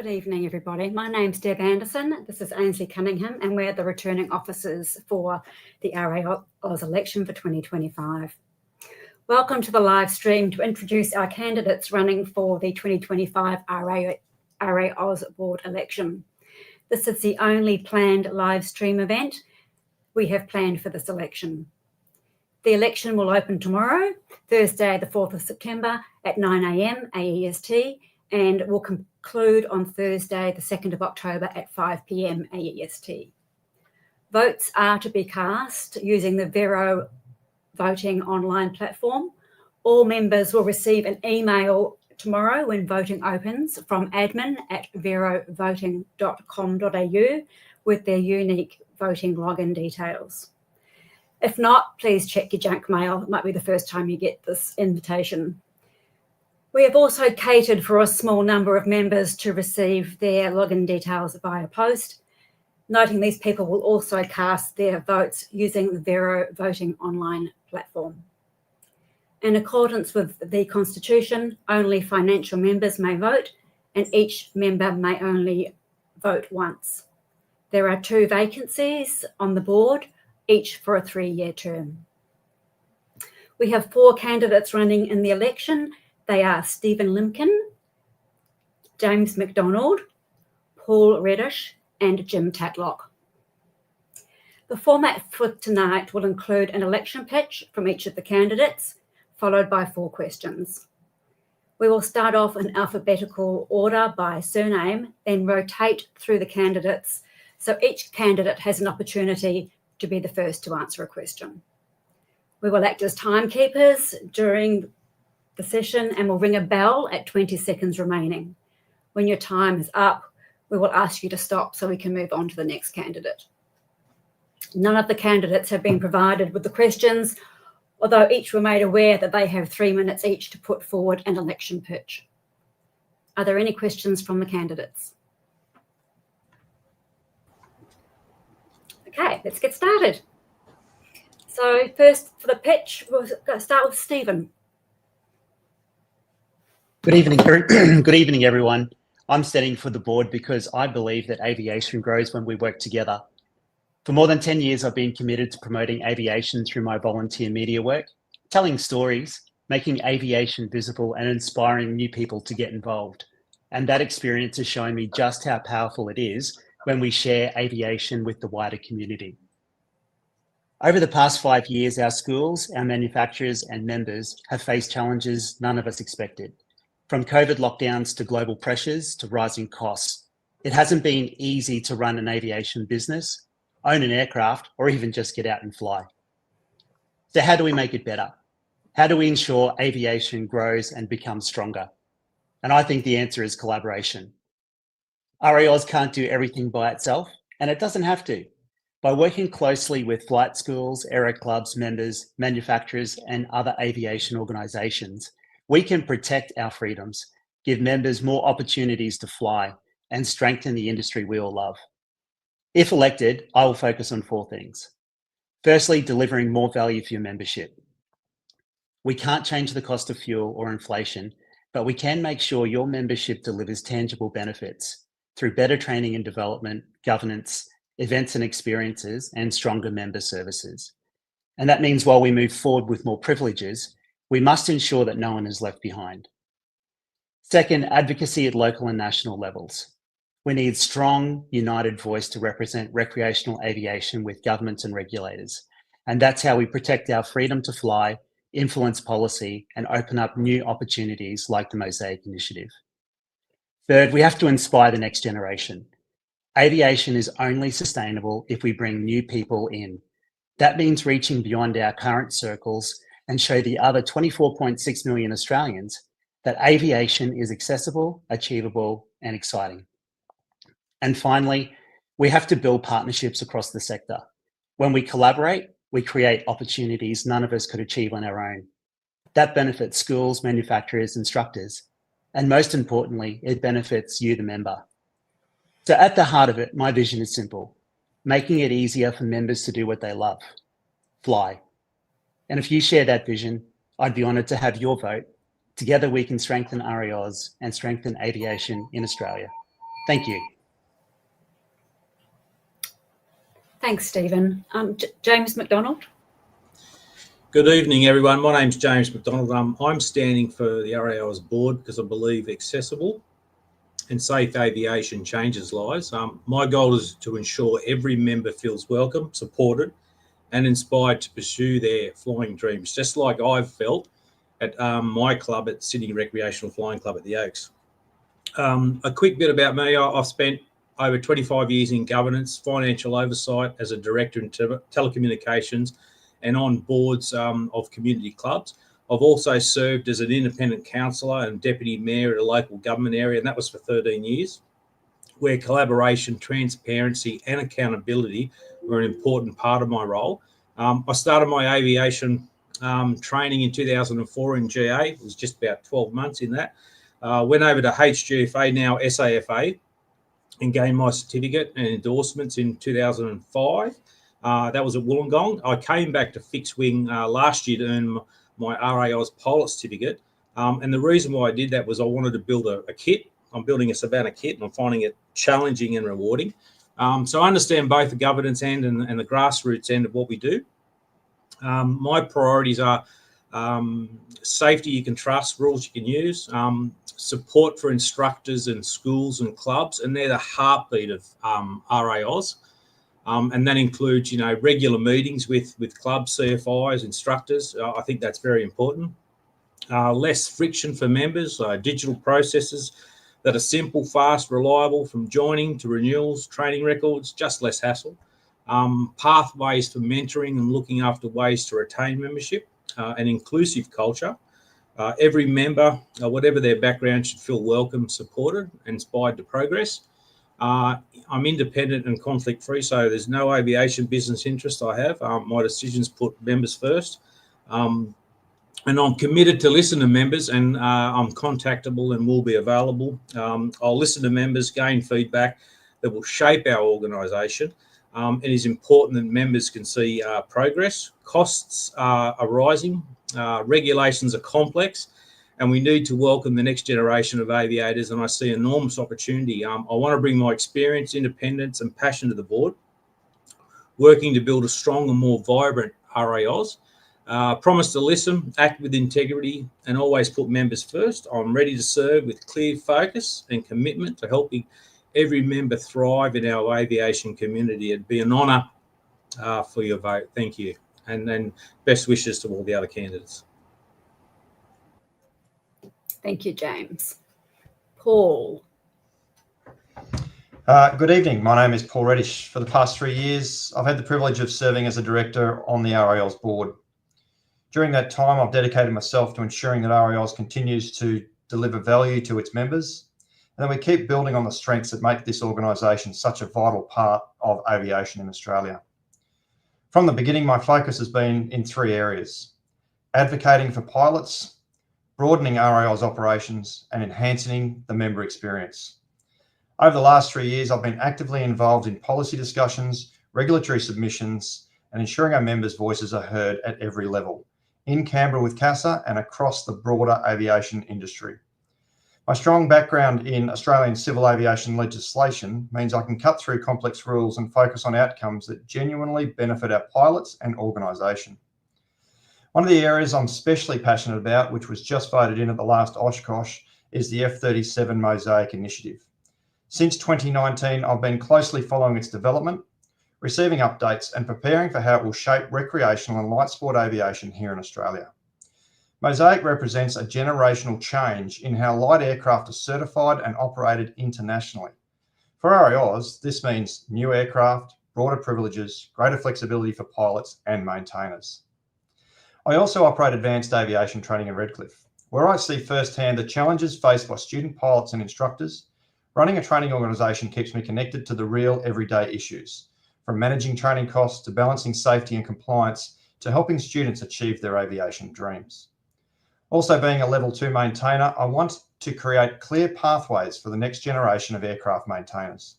Good evening, everybody. My name's Deb Anderson. This is Ainsley Cunningham, and we're the returning officers for the RAAus election for 2025. Welcome to the live stream to introduce our candidates running for the 2025 RAAus Board election. This is the only planned live stream event we have planned for this election. The election will open tomorrow, Thursday, the 4th of September at 9 a.m. AEST, and will conclude on Thursday, the 2nd of October at 5 p.m. AEST. Votes are to be cast using the Vero voting online platform. All members will receive an email tomorrow when voting opens from admin@verovoting.com.au with their unique voting login details. If not, please check your junk mail. It might be the first time you get this invitation. We have also catered for a small number of members to receive their login details via post, noting these people will also cast their votes using the Vero voting online platform. In accordance with the Constitution, only financial members may vote, and each member may only vote once. There are 2 vacancies on the board, each for a 3-year term. We have 4 candidates running in the election. They are Stephen Limkin, James McDonald, Paul Reddish, and Jim Tatlock. The format for tonight will include an election pitch from each of the candidates, followed by 4 questions. We will start off in alphabetical order by surname, then rotate through the candidates, so each candidate has an opportunity to be the first to answer a question. We will act as timekeepers during the session and will ring a bell at 20 seconds remaining. When your time is up, we will ask you to stop so we can move on to the next candidate. None of the candidates have been provided with the questions, although each were made aware that they have 3 minutes each to put forward an election pitch. Are there any questions from the candidates? Okay, let's get started. So first for the pitch, we'll start with Stephen. Good evening, everyone. I'm standing for the board because I believe that aviation grows when we work together. For more than 10 years, I've been committed to promoting aviation through my volunteer media work, telling stories, making aviation visible and inspiring new people to get involved. And that experience has shown me just how powerful it is when we share aviation with the wider community. Over the past 5 years, our schools, our manufacturers and members have faced challenges none of us expected. From COVID lockdowns to global pressures to rising costs, it hasn't been easy to run an aviation business, own an aircraft, or even just get out and fly. So how do we make it better? How do we ensure aviation grows and becomes stronger? And I think the answer is collaboration. RAAus can't do everything by itself, and it doesn't have to. By working closely with flight schools, aero clubs, members, manufacturers, and other aviation organisations, we can protect our freedoms, give members more opportunities to fly, and strengthen the industry we all love. If elected, I will focus on 4 things. Firstly, delivering more value for your membership. We can't change the cost of fuel or inflation, but we can make sure your membership delivers tangible benefits through better training and development, governance, events and experiences, and stronger member services. And that means while we move forward with more privileges, we must ensure that no one is left behind. Second, advocacy at local and national levels. We need strong, united voice to represent recreational aviation with governments and regulators. And that's how we protect our freedom to fly, influence policy, and open up new opportunities like the Mosaic Initiative. Third, we have to inspire the next generation. Aviation is only sustainable if we bring new people in. That means reaching beyond our current circles and show the other 24.6 million Australians that aviation is accessible, achievable, and exciting. And finally, we have to build partnerships across the sector. When we collaborate, we create opportunities none of us could achieve on our own. That benefits schools, manufacturers, instructors, and most importantly, it benefits you, the member. So at the heart of it, my vision is simple: making it easier for members to do what they love, fly. And if you share that vision, I'd be honoured to have your vote. Together we can strengthen RAAus and strengthen aviation in Australia. Thank you. Thanks, Stephen. James McDonald. Good evening, everyone. My name's James McDonald. I'm standing for the RAAus board because I believe accessible and safe aviation changes lives. My goal is to ensure every member feels welcome, supported, and inspired to pursue their flying dreams, just like I've felt at my club at Sydney Recreational Flying Club at the Oaks. A quick bit about me. I've spent over 25 years in governance, financial oversight as a director in telecommunications and on boards of community clubs. I've also served as an independent councillor and deputy mayor at a local government area, and that was for 13 years, where collaboration, transparency and accountability were an important part of my role. I started my aviation training in 2004 in GA. It was just about 12 months in that. Went over to HGFA, now SAFA, and gained my certificate and endorsements in 2005. That was at Wollongong. I came back to fixed wing last year to earn my RAAus pilot certificate. And the reason why I did that was I wanted to build a kit. I'm building a Savannah kit and I'm finding it challenging and rewarding. So I understand both the governance end and the grassroots end of what we do. My priorities are safety you can trust, rules you can use, support for instructors and schools and clubs, and they're the heartbeat of RAAus. And that includes, regular meetings with clubs, CFIs, instructors. I think that's very important. Less friction for members, digital processes that are simple, fast, reliable, from joining to renewals, training records, just less hassle. Pathways for mentoring and looking after ways to retain membership, an inclusive culture. Every member, whatever their background, should feel welcome, supported, and inspired to progress. I'm independent and conflict-free, so there's no aviation business interest I have. My decisions put members first. And I'm committed to listen to members, and I'm contactable and will be available. I'll listen to members, gain feedback that will shape our organisation. It is important that members can see progress. Costs are rising, regulations are complex, and we need to welcome the next generation of aviators, and I see enormous opportunity. I want to bring my experience, independence and passion to the board, working to build a strong and more vibrant RAAus. Promise to listen, act with integrity and always put members first. I'm ready to serve with clear focus and commitment to helping every member thrive in our aviation community. It'd be an honour for your vote. Thank you. And then best wishes to all the other candidates. Thank you, James. Paul. Good evening. My name is Paul Reddish. For the past 3 years, I've had the privilege of serving as a director on the RAAus board. During that time, I've dedicated myself to ensuring that RAAus continues to deliver value to its members, and that we keep building on the strengths that make this organisation such a vital part of aviation in Australia. From the beginning, my focus has been in 3 areas: advocating for pilots, broadening RAAus operations, and enhancing the member experience. Over the last 3 years, I've been actively involved in policy discussions, regulatory submissions, and ensuring our members' voices are heard at every level, in Canberra with CASA and across the broader aviation industry. My strong background in Australian civil aviation legislation means I can cut through complex rules and focus on outcomes that genuinely benefit our pilots and organisation. One of the areas I'm especially passionate about, which was just voted in at the last Oshkosh, is the F-37 Mosaic initiative. Since 2019, I've been closely following its development, receiving updates and preparing for how it will shape recreational and light sport aviation here in Australia. Mosaic represents a generational change in how light aircraft are certified and operated internationally. For RAAus, this means new aircraft, broader privileges, greater flexibility for pilots and maintainers. I also operate advanced aviation training in Redcliffe, where I see firsthand the challenges faced by student pilots and instructors. Running a training organisation keeps me connected to the real everyday issues, from managing training costs to balancing safety and compliance to helping students achieve their aviation dreams. Also, being a level 2 maintainer, I want to create clear pathways for the next generation of aircraft maintainers.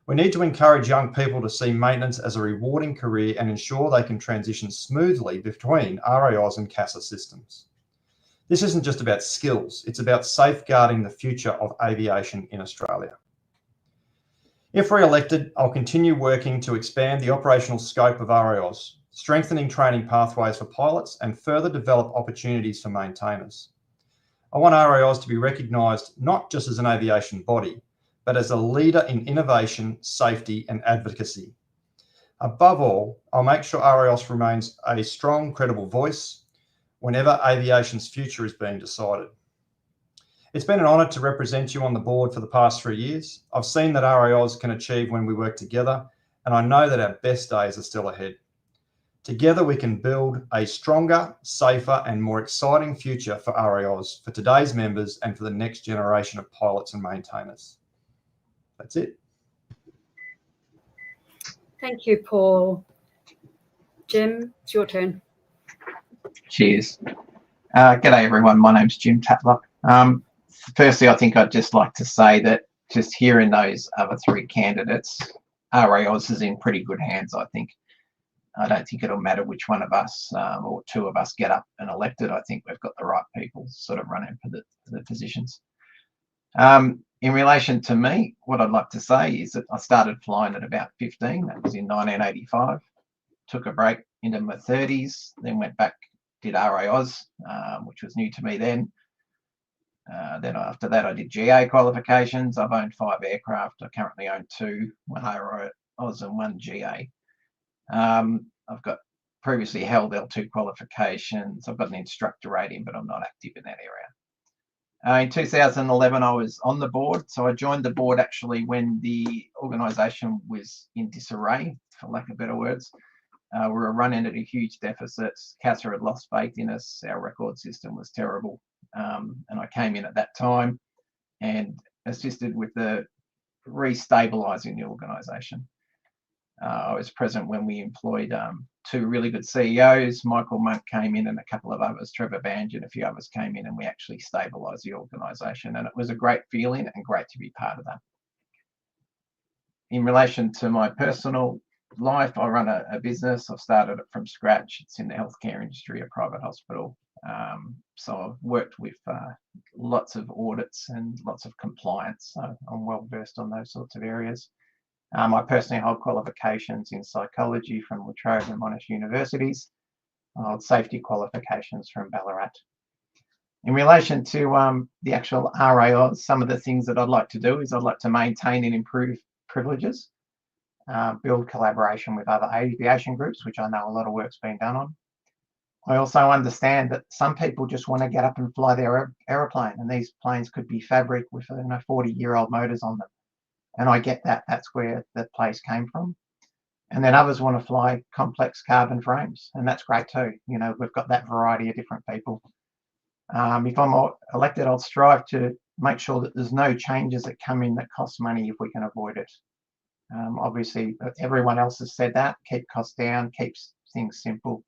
We need to encourage young people to see maintenance as a rewarding career and ensure they can transition smoothly between RAAus and CASA systems. This isn't just about skills, it's about safeguarding the future of aviation in Australia. If re-elected, I'll continue working to expand the operational scope of RAAus, strengthening training pathways for pilots and further develop opportunities for maintainers. I want RAAus to be recognised not just as an aviation body, but as a leader in innovation, safety and advocacy. Above all, I'll make sure RAAus remains a strong, credible voice whenever aviation's future is being decided. It's been an honour to represent you on the board for the past 3 years. I've seen that RAAus can achieve when we work together, and I know that our best days are still ahead. Together we can build a stronger, safer and more exciting future for RAAus, for today's members and for the next generation of pilots and maintainers. That's it. Thank you, Paul. Jim, it's your turn. Cheers. G'day everyone, my name's Jim Tatlock. Firstly, I think I'd just like to say that just hearing those other 3 candidates, RAAus is in pretty good hands, I think. I don't think it'll matter which one of us or 2 of us get up and elected. I think we've got the right people sort of running for the positions. In relation to me, what I'd like to say is that I started flying at about 15. That was in 1985. Took a break into my 30s, then went back, did RAAus, which was new to me then. Then after that, I did GA qualifications. I've owned 5 aircraft. I currently own 2, 1 RAAus and 1 GA. I've got previously held L2 qualifications. I've got an instructor rating, but I'm not active in that area. In 2011, I was on the board. So I joined the board actually when the organisation was in disarray, for lack of better words. We were running at a huge deficit. CASA had lost faith in us. Our record system was terrible. And I came in at that time and assisted with the restabilising the organisation. I was present when we employed 2 really good CEOs. Michael Monk came in and a couple of others, Trevor Bange and a few others came in, and we actually stabilised the organisation. And it was a great feeling and great to be part of that. In relation to my personal life, I run a business. I've started it from scratch. It's in the healthcare industry, a private hospital. So I've worked with lots of audits and lots of compliance. So I'm well versed on those sorts of areas. I personally hold qualifications in psychology from La Trobe and Monash universities. I hold safety qualifications from Ballarat. In relation to the actual RAAus, some of the things that I'd like to do is I'd like to maintain and improve privileges, build collaboration with other aviation groups, which I know a lot of work's been done on. I also understand that some people just want to get up and fly their aeroplane, and these planes could be fabric with 40-year-old motors on them. And I get that. That's where the place came from. And then others want to fly complex carbon frames, and that's great too. You know, we've got that variety of different people. If I'm elected, I'll strive to make sure that there's no changes that come in that cost money if we can avoid it. Obviously, everyone else has said that. Keep costs down, keeps things simple.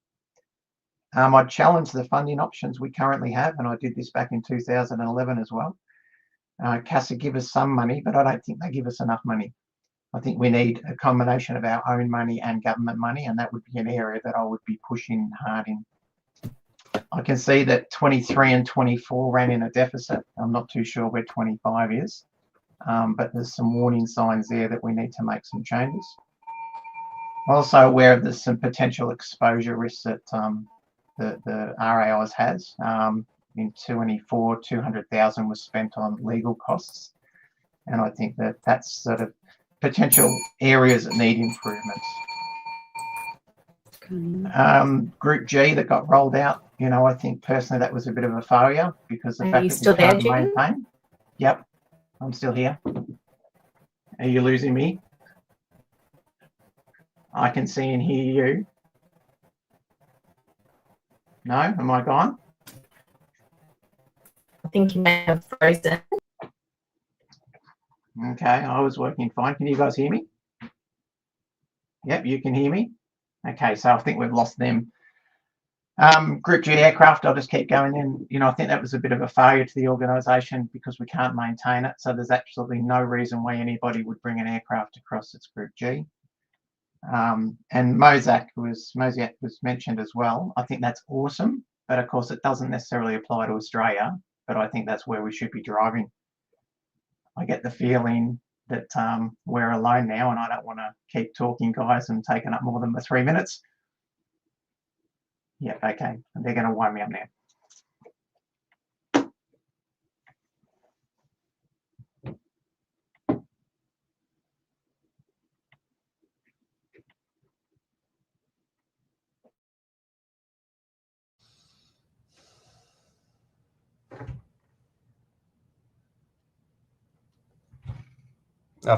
I challenge the funding options we currently have, and I did this back in 2011 as well. CASA give us some money, but I don't think they give us enough money. I think we need a combination of our own money and government money, and that would be an area that I would be pushing hard in. I can see that 23 and 24 ran in a deficit. I'm not too sure where 25 is, but there's some warning signs there that we need to make some changes. I'm also aware of there's some potential exposure risks that the RAAus has. In 24, 200,000 was spent on legal costs. And I think that that's sort of potential areas that need improvements. Group G that got rolled out, you know, I think personally that was a bit of a failure because the fact that we can't maintain. Yep, I'm still here. Are you losing me? I can see and hear you. No, am I gone? I think you may have frozen. Okay, I was working fine. Can you guys hear me? Yep, you can hear me. Okay, so I think we've lost them. Group G aircraft, I'll just keep going in. You know, I think that was a bit of a failure to the organisation because we can't maintain it. So there's absolutely no reason why anybody would bring an aircraft across its Group G. And Mosaic was mentioned as well. I think that's awesome, but of course it doesn't necessarily apply to Australia, but I think that's where we should be driving. I get the feeling that we're alone now, and I don't want to keep talking, guys, and taking up more than the 3 minutes. Yeah, okay. They're going to wind me up now.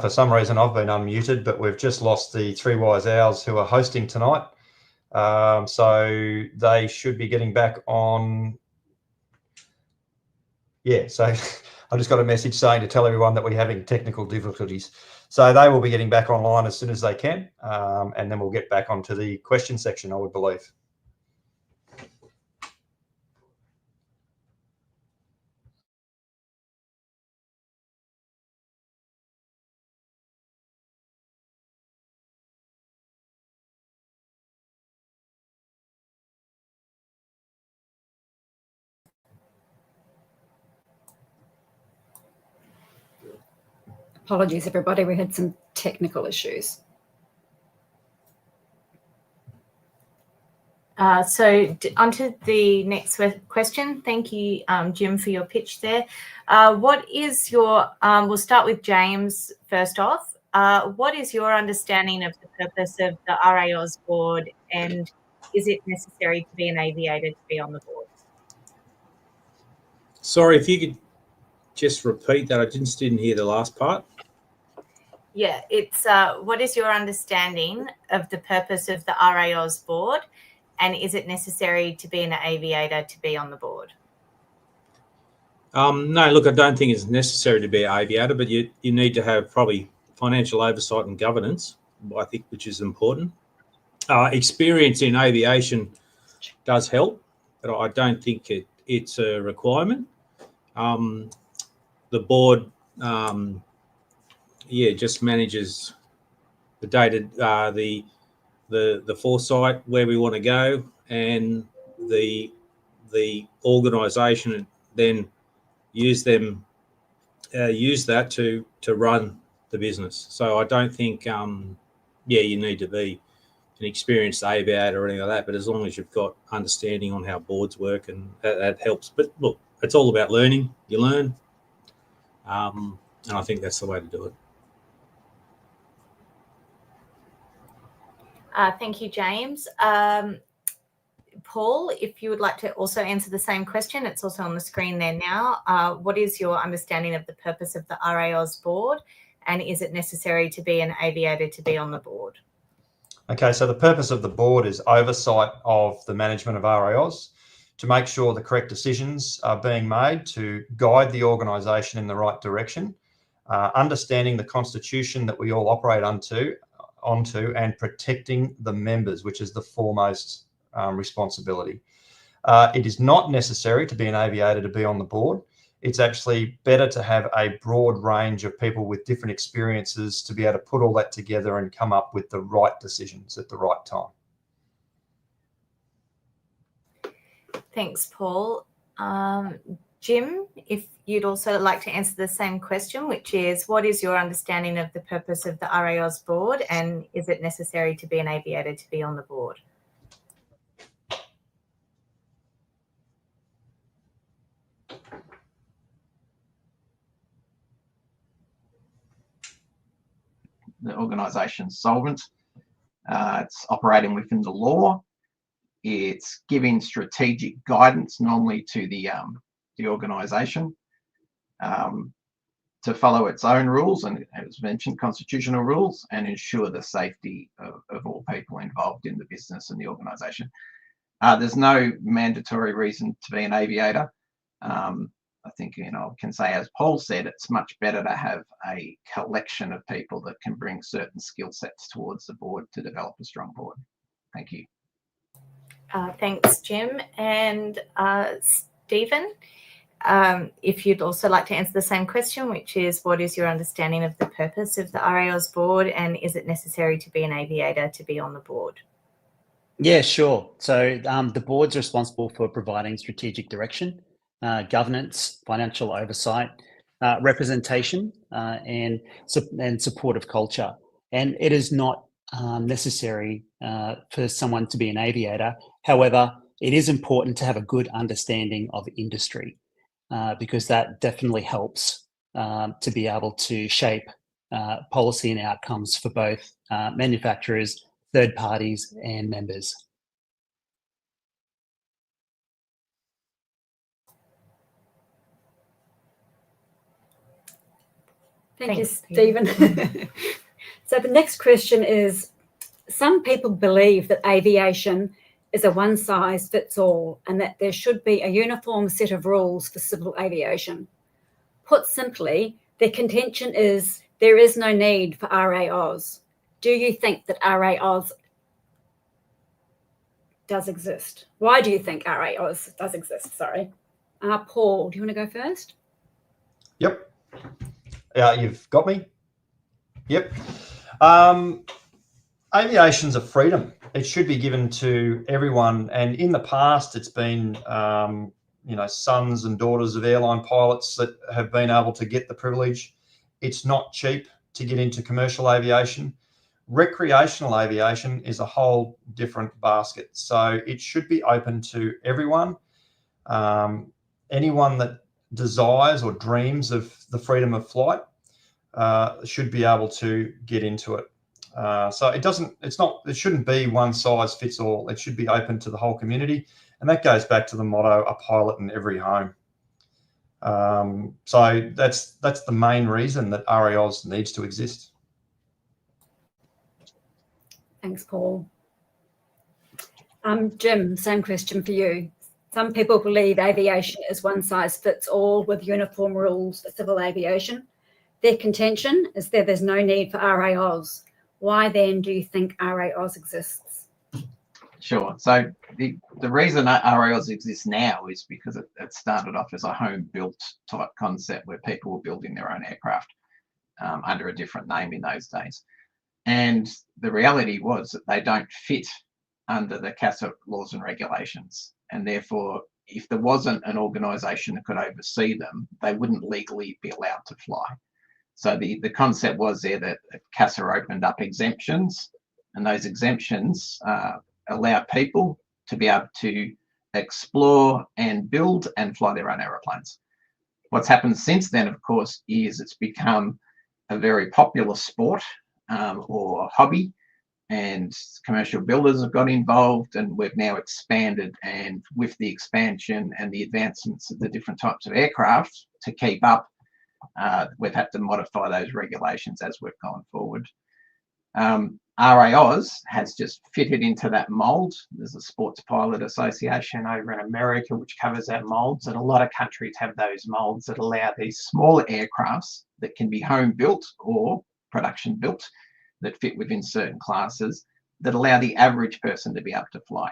For some reason, I've been unmuted, but we've just lost the RAAus who are hosting tonight. So they should be getting back on. Yeah, so I just got a message saying to tell everyone that we're having technical difficulties. So they will be getting back online as soon as they can, and then we'll get back onto the question section, I would believe. Apologies, everybody. We had some technical issues. So onto the next question. Thank you, Jim, for your pitch there. What is your, we'll start with James first off. What is your understanding of the purpose of the RAAus board, and is it necessary to be an aviator to be on the board? Sorry, if you could just repeat that. I just didn't hear the last part. Yeah, it's what is your understanding of the purpose of the RAAus board, and is it necessary to be an aviator to be on the board? No, look, I don't think it's necessary to be an aviator, but you need to have probably financial oversight and governance, I think, which is important. Experience in aviation does help, but I don't think it's a requirement. The board, just manages the data, the foresight, where we want to go, and the organisation then use that to run the business. So I don't think you need to be an experienced aviator or anything like that, but as long as you've got understanding on how boards work, and that helps. But look, it's all about learning. You learn, and I think that's the way to do it. Thank you, James. Paul, if you would like to also answer the same question, it's also on the screen there now. What is your understanding of the purpose of the RAAus board, and is it necessary to be an aviator to be on the board? Okay, so the purpose of the board is oversight of the management of RAAus, to make sure the correct decisions are being made to guide the organisation in the right direction, understanding the constitution that we all operate onto, and protecting the members, which is the foremost responsibility. It is not necessary to be an aviator to be on the board. It's actually better to have a broad range of people with different experiences to be able to put all that together and come up with the right decisions at the right time. Thanks, Paul. Jim, if you'd also like to answer the same question, which is, what is your understanding of the purpose of the RAAus board, and is it necessary to be an aviator to be on the board? The organisation's solvent. It's operating within the law. It's giving strategic guidance normally to the organisation to follow its own rules, and as mentioned, constitutional rules, and ensure the safety of all people involved in the business and the organisation. There's no mandatory reason to be an aviator. I think, I can say, as Paul said, it's much better to have a collection of people that can bring certain skill sets towards the board to develop a strong board. Thank you. Thanks, Jim. And Stephen, if you'd also like to answer the same question, which is, what is your understanding of the purpose of the RAAus board, and is it necessary to be an aviator to be on the board? Yeah, sure. So the board's responsible for providing strategic direction, governance, financial oversight, representation and supportive culture. And it is not necessary for someone to be an aviator. However, it is important to have a good understanding of industry because that definitely helps to be able to shape policy and outcomes for both manufacturers, third parties, and members. Thank you, Thanks, Stephen. So the next question is, some people believe that aviation is a one-size-fits-all and that there should be a uniform set of rules for civil aviation. Put simply, their contention is there is no need for RAAus. Do you think that RAAus does exist? Why do you think RAAus does exist? Sorry. Paul, do you want to go first? Yep. You've got me. Yep. Aviation's a freedom. It should be given to everyone. And in the past, it's been, sons and daughters of airline pilots that have been able to get the privilege. It's not cheap to get into commercial aviation. Recreational aviation is a whole different basket. So it should be open to everyone. Anyone that desires or dreams of the freedom of flight should be able to get into it. So it shouldn't be one size fits all. It should be open to the whole community. And that goes back to the motto, a pilot in every home. So that's the main reason that RAAus needs to exist. Thanks, Paul. Jim, same question for you. Some people believe aviation is one size fits all with uniform rules for civil aviation. Their contention is that there's no need for RAAus. Why then do you think RAAus exists? Sure. So the reason RAAus exists now is because it started off as a home-built type concept where people were building their own aircraft under a different name in those days. And the reality was that they don't fit under the CASA laws and regulations. And therefore, if there wasn't an organisation that could oversee them, they wouldn't legally be allowed to fly. So the concept was there that CASA opened up exemptions, and those exemptions allow people to be able to explore and build and fly their own aeroplanes. What's happened since then, of course, is it's become a very popular sport or hobby, and commercial builders have got involved, and we've now expanded. And with the expansion and the advancements of the different types of aircraft to keep up, we've had to modify those regulations as we've gone forward. RAAus has just fitted into that mold. There's a Sports Pilot Association over in America which covers that molds, and a lot of countries have those molds that allow these smaller aircrafts that can be home built or production built that fit within certain classes that allow the average person to be able to fly.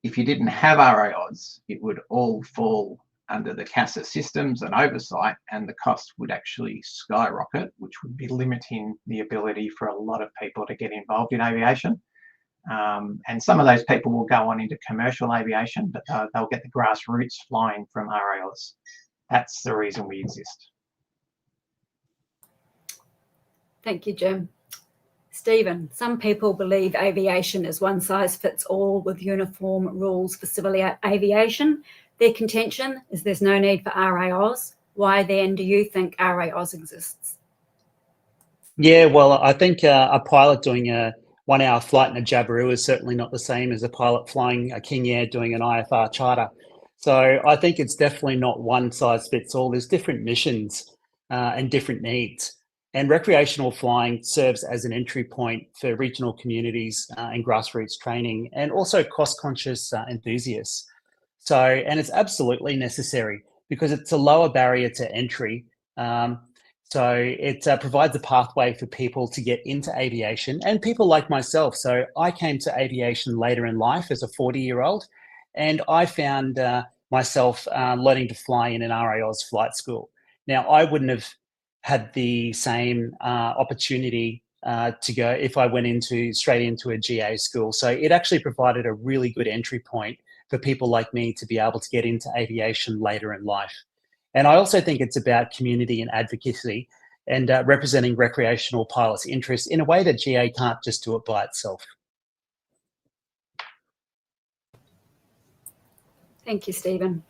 If you didn't have RAAus, it would all fall under the CASA systems and oversight, and the cost would actually skyrocket, which would be limiting the ability for a lot of people to get involved in aviation. And some of those people will go on into commercial aviation, but they'll get the grassroots flying from RAAus. That's the reason we exist. Thank you, Jim. Stephen, some people believe aviation is one size fits all with uniform rules for civil aviation. Their contention is there's no need for RAAus. Why then do you think RAAus exists? Yeah, well, I think a pilot doing a 1 hour flight in a Jabiru is certainly not the same as a pilot flying a King Air doing an IFR charter. So I think it's definitely not one size fits all. There's different missions and different needs. And recreational flying serves as an entry point for regional communities and grassroots training, and also cost-conscious enthusiasts. So, and it's absolutely necessary because it's a lower barrier to entry. So it provides a pathway for people to get into aviation, and people like myself. So I came to aviation later in life as a 40-year-old, and I found myself learning to fly in an RAAus flight school. Now, I wouldn't have had the same opportunity to go if I went straight into a GA school. So it actually provided a really good entry point for people like me to be able to get into aviation later in life. And I also think it's about community and advocacy and representing recreational pilots' interests in a way that GA can't just do it by itself. Thank you, Stephen.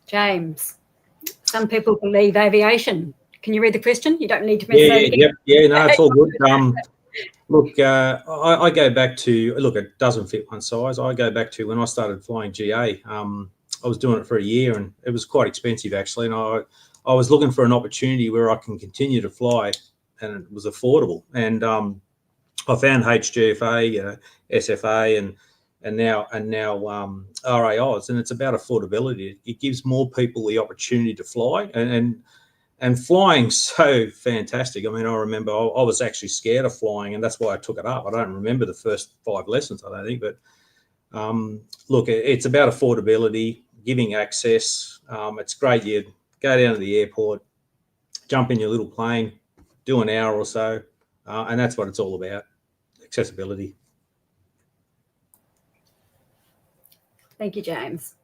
James, some people believe aviation. Can you read the question? You don't need to mention it again. Yeah, no, it's all good. Look, I go back to, look, it doesn't fit one size. I go back to when I started flying GA. I was doing it for a year and it was quite expensive actually. And I was looking for an opportunity where I can continue to fly and it was affordable. And I found HGFA, SFA and now RAAus, and it's about affordability. It gives more people the opportunity to fly and flying's so fantastic. I mean, I remember I was actually scared of flying and that's why I took it up. I don't remember the first 5 lessons, I don't think, but look, it's about affordability, giving access. It's great. You go down to the airport, jump in your little plane, do an hour or so, and that's what it's all about, accessibility. Thank you, James.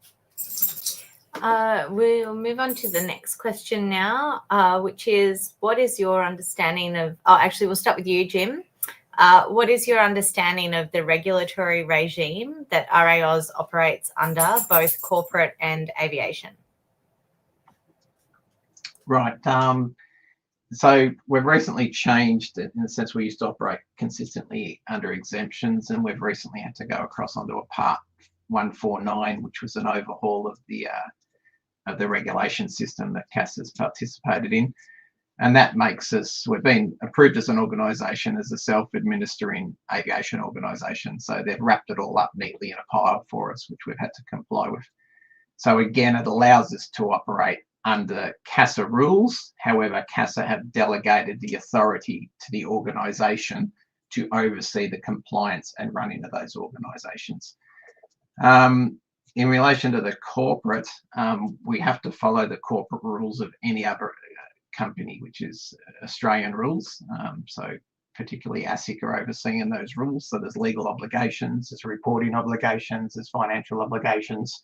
We'll move on to the next question now, which is, what is your understanding of, actually, we'll start with you, Jim. What is your understanding of the regulatory regime that RAAus operates under, both corporate and aviation? Right. So we've recently changed it in the sense we used to operate consistently under exemptions, and we've recently had to go across onto a Part 149, which was an overhaul of the regulation system that CAS has participated in. And that makes us, we've been approved as an organisation as a self-administering aviation organisation. So they've wrapped it all up neatly in a pile for us, which we've had to comply with. So again, it allows us to operate under CASA rules. However, CASA have delegated the authority to the organisation to oversee the compliance and running of those organisations. In relation to the corporate, we have to follow the corporate rules of any other company, which is Australian rules. So particularly ASIC are overseeing those rules. So there's legal obligations, there's reporting obligations, there's financial obligations.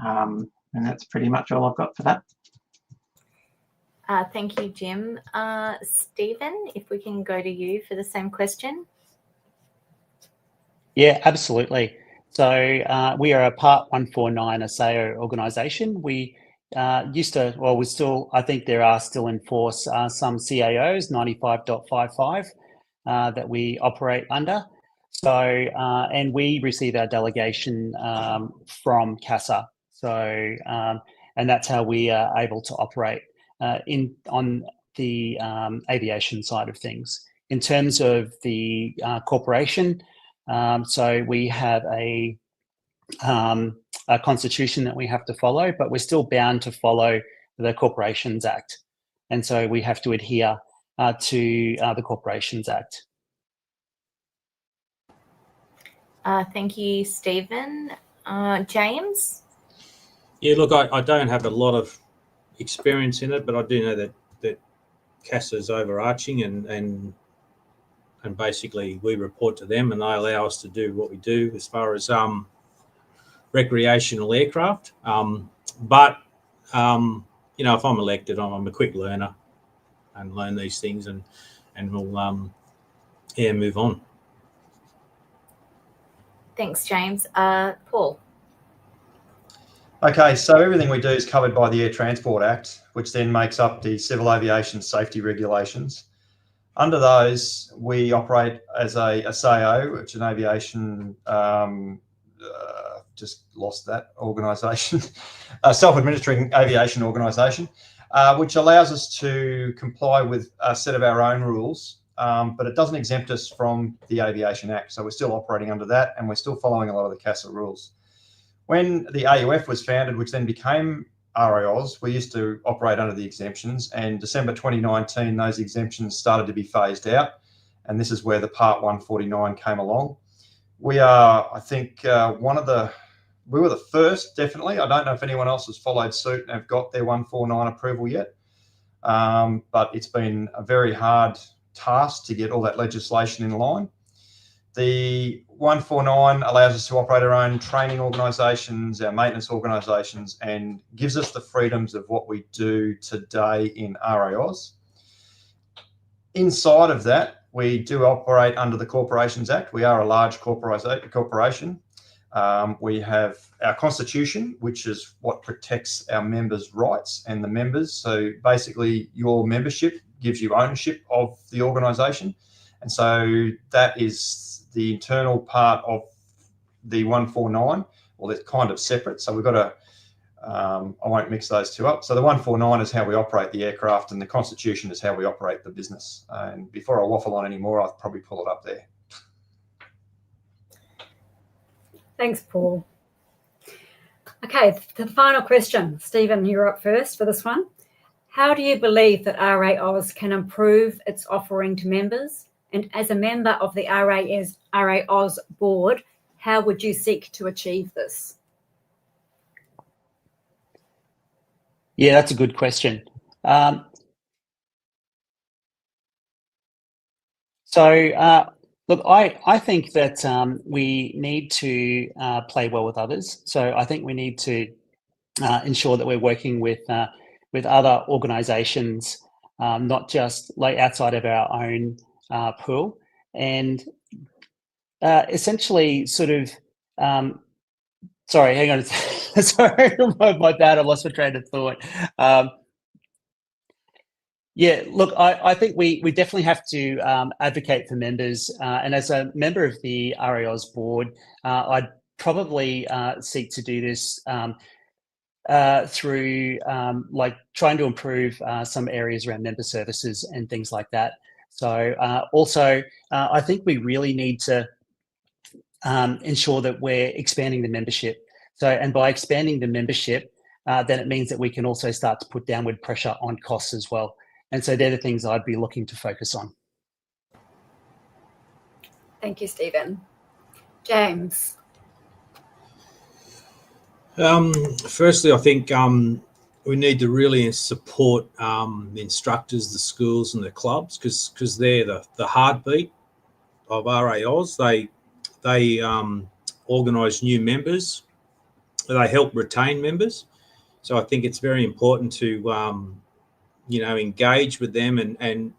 And that's pretty much all I've got for that. Thank you, Jim. Stephen, if we can go to you for the same question. Yeah, absolutely. So we are a Part 149 ASAO organisation. We used to, well, we still, I think there are still in force some CAOs, 95.55, that we operate under. So, and we receive our delegation from CASA. So, and that's how we are able to operate on the aviation side of things. In terms of the corporation, so we have a constitution that we have to follow, but we're still bound to follow the Corporations Act. And so we have to adhere to the Corporations Act. Thank you, Stephen. James? Yeah, look, I don't have a lot of experience in it, but I do know that CASA is overarching and basically we report to them and they allow us to do what we do as far as recreational aircraft. But you know, if I'm elected, I'm a quick learner and learn these things and we'll yeah, move on. Thanks, James. Paul? Okay, so everything we do is covered by the Air Transport Act, which then makes up the Civil Aviation Safety Regulations. Under those, we operate as a SAO, which is an aviation, just lost that organisation, a self-administering aviation organisation, which allows us to comply with a set of our own rules, but it doesn't exempt us from the Aviation Act. So we're still operating under that and we're still following a lot of the CASA rules. When the AUF was founded, which then became RAAus, we used to operate under the exemptions, and December 2019, those exemptions started to be phased out. And this is where the Part 149 came along. We are, I think, we were the first, definitely. I don't know if anyone else has followed suit and have got their 149 approval yet. But it's been a very hard task to get all that legislation in line. The 149 allows us to operate our own training organisations, our maintenance organisations, and gives us the freedoms of what we do today in RAAus. Inside of that, we do operate under the Corporations Act. We are a large corporation. We have our constitution, which is what protects our members' rights and the members. So basically, your membership gives you ownership of the organisation. And so that is the internal part of the 149. Well, they're kind of separate. So we've got to, I won't mix those two up. So the 149 is how we operate the aircraft, and the constitution is how we operate the business. And before I waffle on anymore, I'll probably pull it up there. Thanks, Paul. Okay, the final question. Stephen, you're up first for this one. How do you believe that RAAus can improve its offering to members? And as a member of the RAAus board, how would you seek to achieve this? Yeah, that's a good question. Look, I think that we need to play well with others. So I think we need to ensure that we're working with other organisations, not just like outside of our own pool, and essentially sort of. Sorry, hang on. Sorry, my bad. I lost my train of thought. Yeah, look, I think we definitely have to advocate for members. And as a member of the RAAus board, I'd probably seek to do this through like trying to improve some areas around member services and things like that. So also, I think we really need to ensure that we're expanding the membership. So, and by expanding the membership, then it means that we can also start to put downward pressure on costs as well. And so they're the things I'd be looking to focus on. Thank you, Stephen. James. Firstly, I think we need to really support the instructors, the schools and the clubs, because they're the heartbeat of RAAus. They organise new members. They help retain members. So I think it's very important to engage with them and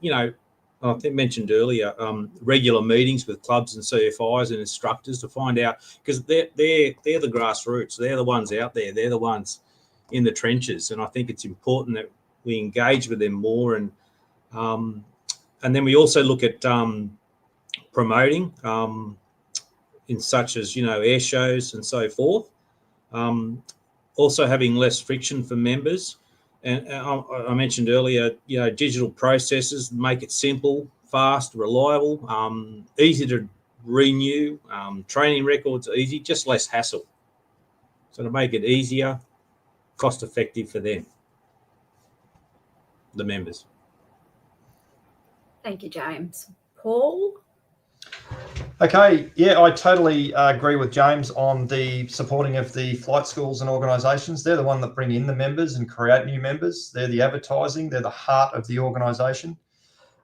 I think mentioned earlier, regular meetings with clubs and CFIs and instructors to find out, because they're the grassroots. They're the ones out there. They're the ones in the trenches. And I think it's important that we engage with them more. And then we also look at promoting in such as, air shows and so forth. Also having less friction for members. And I mentioned earlier, digital processes, make it simple, fast, reliable, easy to renew, training records easy, just less hassle. So to make it easier, cost effective for them, the members. Thank you, James. Paul? Okay, yeah, I totally agree with James on the supporting of the flight schools and organisations. They're the one that bring in the members and create new members. They're the advertising. They're the heart of the organisation.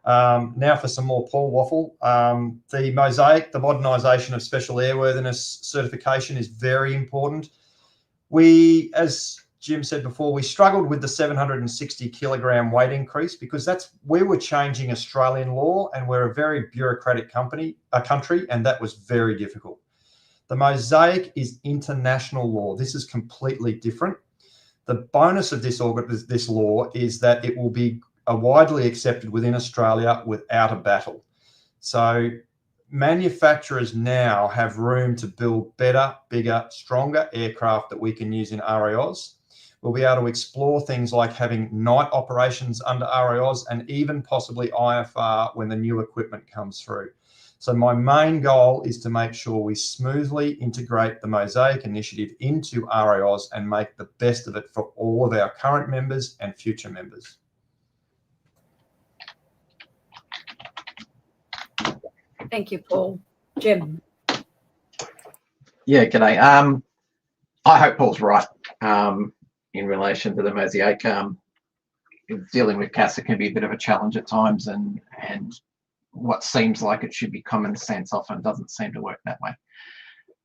Now for some more Paul waffle. The Mosaic, the modernisation of special airworthiness certification is very important. We, as Jim said before, we struggled with the 760 kilogram weight increase because we were changing Australian law, and we're a very bureaucratic country, and that was very difficult. The Mosaic is international law. This is completely different. The bonus of this law is that it will be widely accepted within Australia without a battle. So manufacturers now have room to build better, bigger, stronger aircraft that we can use in RAAus. We'll be able to explore things like having night operations under RAAus and even possibly IFR when the new equipment comes through. So my main goal is to make sure we smoothly integrate the Mosaic initiative into RAAus and make the best of it for all of our current members and future members. Thank you, Paul. Jim? Yeah, g'day. I hope Paul's right. In relation to the Mosaic, dealing with CASA can be a bit of a challenge at times, and what seems like it should be common sense often doesn't seem to work that way.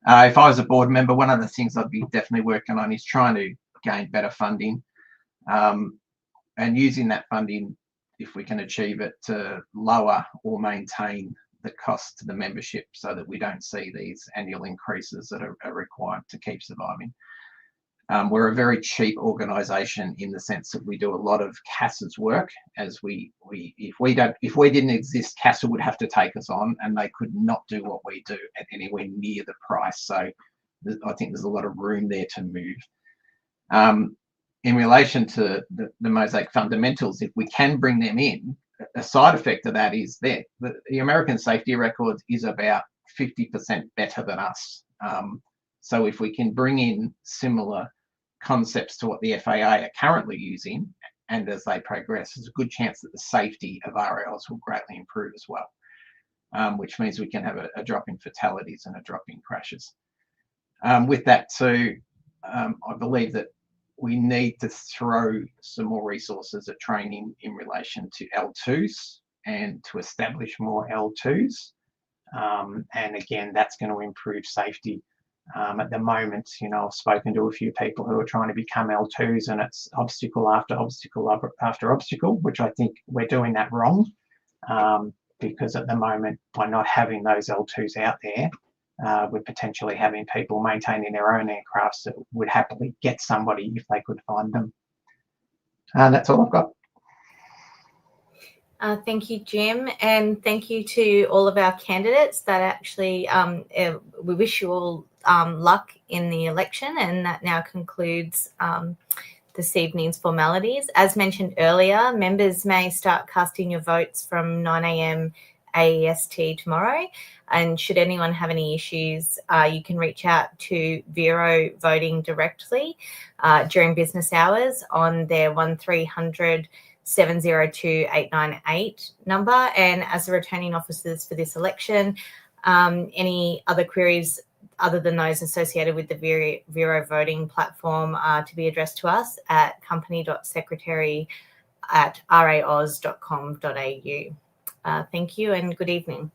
If I was a board member, one of the things I'd be definitely working on is trying to gain better funding, and using that funding, if we can achieve it, to lower or maintain the cost to the membership so that we don't see these annual increases that are required to keep surviving. We're a very cheap organisation in the sense that we do a lot of CASA's work. As if we didn't exist, CASA would have to take us on, and they could not do what we do at anywhere near the price. So I think there's a lot of room there to move. In relation to the Mosaic fundamentals, if we can bring them in, a side effect of that is that the American safety record is about 50% better than us. So if we can bring in similar concepts to what the FAA are currently using, and as they progress, there's a good chance that the safety of RAAus will greatly improve as well, which means we can have a drop in fatalities and a drop in crashes. With that too, I believe that we need to throw some more resources at training in relation to L2s and to establish more L2s. And again, that's going to improve safety. At the moment, I've spoken to a few people who are trying to become L2s, and it's obstacle after obstacle after obstacle, which I think we're doing that wrong, because at the moment, by not having those L2s out there, we're potentially having people maintaining their own aircrafts that would happily get somebody if they could find them. And that's all I've got. Thank you, Jim, and thank you to all of our candidates. That actually, we wish you all luck in the election, and that now concludes this evening's formalities. As mentioned earlier, members may start casting your votes from 9 a.m. AEST tomorrow, and should anyone have any issues, you can reach out to Vero Voting directly during business hours on their 1300 702 898 number. And as the returning officers for this election, any other queries other than those associated with the Vero voting platform are to be addressed to us at company.secretary@raaus.com.au. Thank you and good evening.